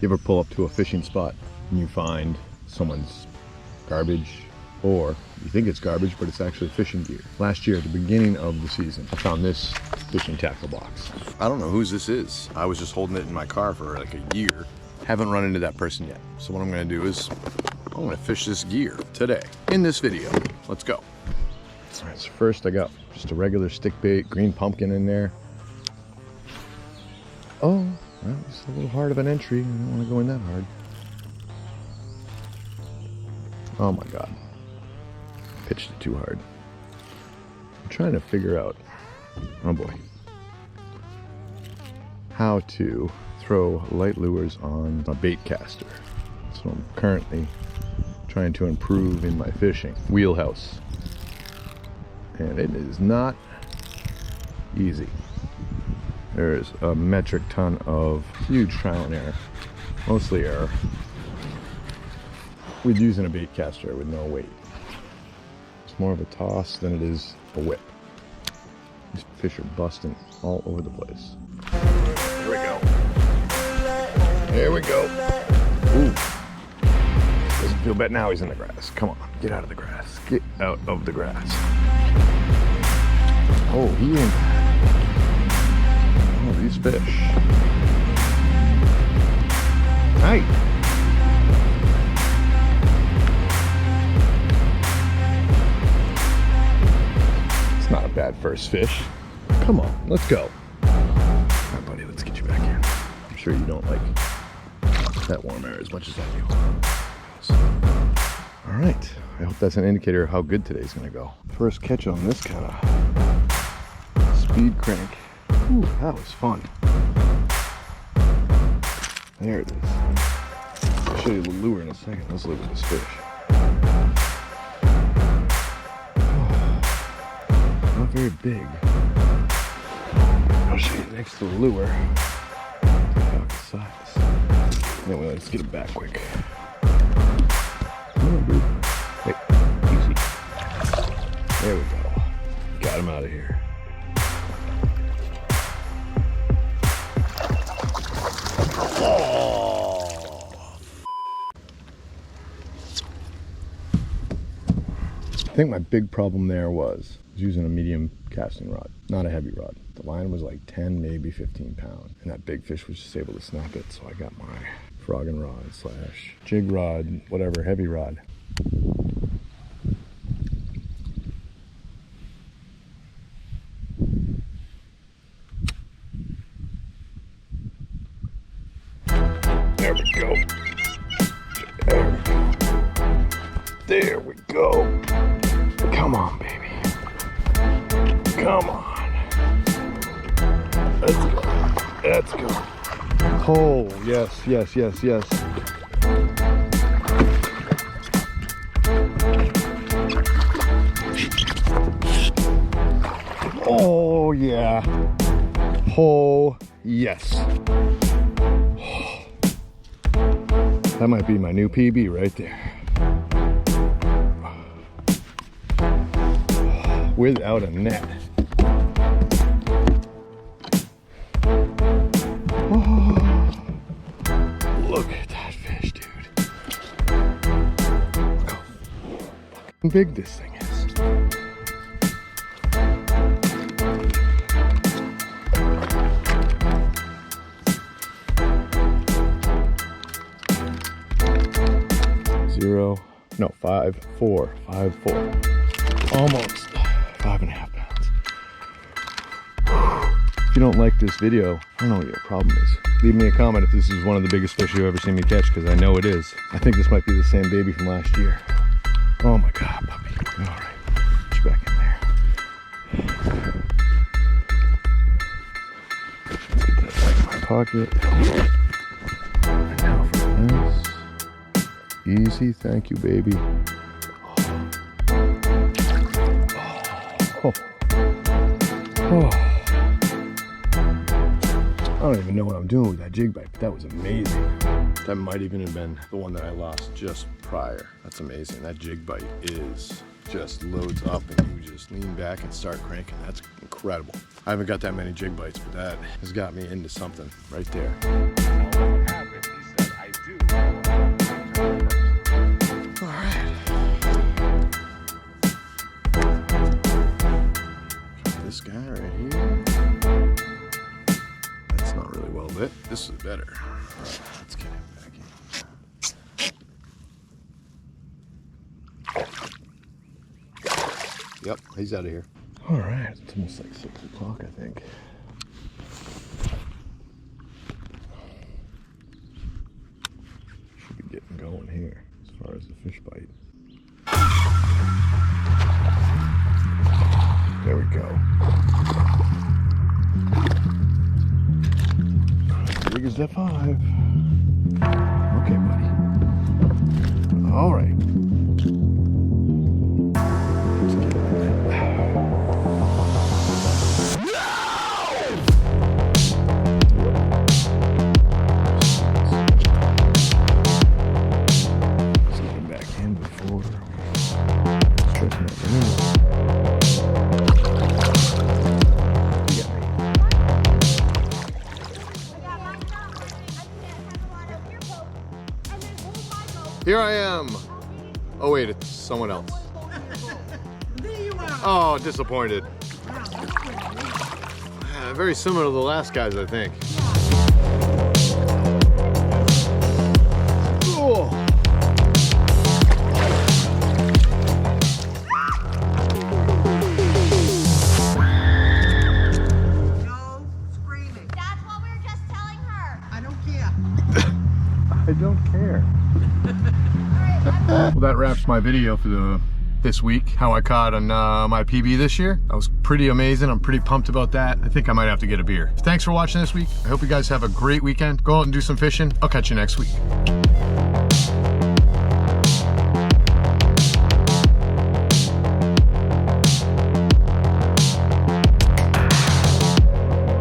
You ever pull up to a fishing spot and you find someone's garbage, or you think it's garbage, but it's actually fishing gear? Last year, at the beginning of the season, I found this fishing tackle box. I don't know whose this is. I was just holding it in my car for like a year. Haven't run into that person yet. So what I'm gonna do is, I'm gonna fish this gear today in this video. Let's go. All right, so first I got just a regular stick bait, green pumpkin in there. Oh, well, it's a little hard of an entry. I don't want to go in that hard. Oh my God. Pitched it too hard. I'm trying to figure out, oh boy, how to throw light lures on a bait caster. So I'm currently trying to improve in my fishing wheelhouse. And it is not easy. There's a metric ton of huge trial and error, mostly error, with using a bait caster with no weight. It's more of a toss than it is a whip. These fish are busting all over the place. Here we go. Here we go. Ooh. Doesn't feel bad. Now he's in the grass. Come on, get out of the grass. Get out of the grass. Oh, he ain't bad. Oh, these fish. Hey. It's not a bad first fish. Come on, let's go. All right, buddy, let's get you back here. I'm sure you don't like that warm air as much as I do. All right, I hope that's an indicator of how good today's gonna go. First catch on this kind of speed crank. Ooh, that was fun. There it is. I'll show you the lure in a second. Let's look at this fish. Oh, not very big. I'll show you next to the lure. Check out the size. Anyway, let's get it back quick. Come on, dude. Hey, easy. There we go. Got him out of here. I think my big problem there was using a medium casting rod, not a heavy rod. The line was like 10, maybe 15 pounds, and that big fish was just able to snap it. So I got my frogging rod / jig rod, whatever, heavy rod. There we go. There we go. Come on, baby. Come on. Let's go. Let's go. Oh, yes, yes, yes, yes. Oh, yeah. Oh, yes. That might be my new PB right there. Without a net. Oh, look at that fish, dude. Look how fucking big this thing is. No, 5, 4, 5, 4. Almost 5.5 pounds. If you don't like this video, I don't know what your problem is. Leave me a comment if this is one of the biggest fish you've ever seen me catch, because I know it is. I think this might be the same baby from last year. Oh my God, puppy. All right, put you back in there. Let's get that back in my pocket. And now for this. Easy, thank you, baby. Oh. Oh. I don't even know what I'm doing with that jig bite, but that was amazing. That might even have been the one that I lost just prior. That's amazing. That jig bite is just loads up and you just lean back and start cranking. That's incredible. I haven't got that many jig bites, but that has got me into something right there. this guy right here. That's not really well lit. This is better. All right, let's get him back in. Yep, he's out of here. All right, it's almost like 6 o'clock, I think. Should be getting going here as far as the fish bite. There we go. As big as that 5. Okay, buddy. All right. Let's get it. Let's get him back in before stretching that in. Here I am. Oh wait, it's someone else. There you are. Oh, disappointed. Yeah, very similar to the last guys, I think. Oh. No screaming. That's what we were just telling her. I don't care. I don't care. Well, that wraps my video for this week. How I caught on my PB this year. That was pretty amazing. I'm pretty pumped about that. I think I might have to get a beer. Thanks for watching this week. I hope you guys have a great weekend. Go out and do some fishing. I'll catch you next week.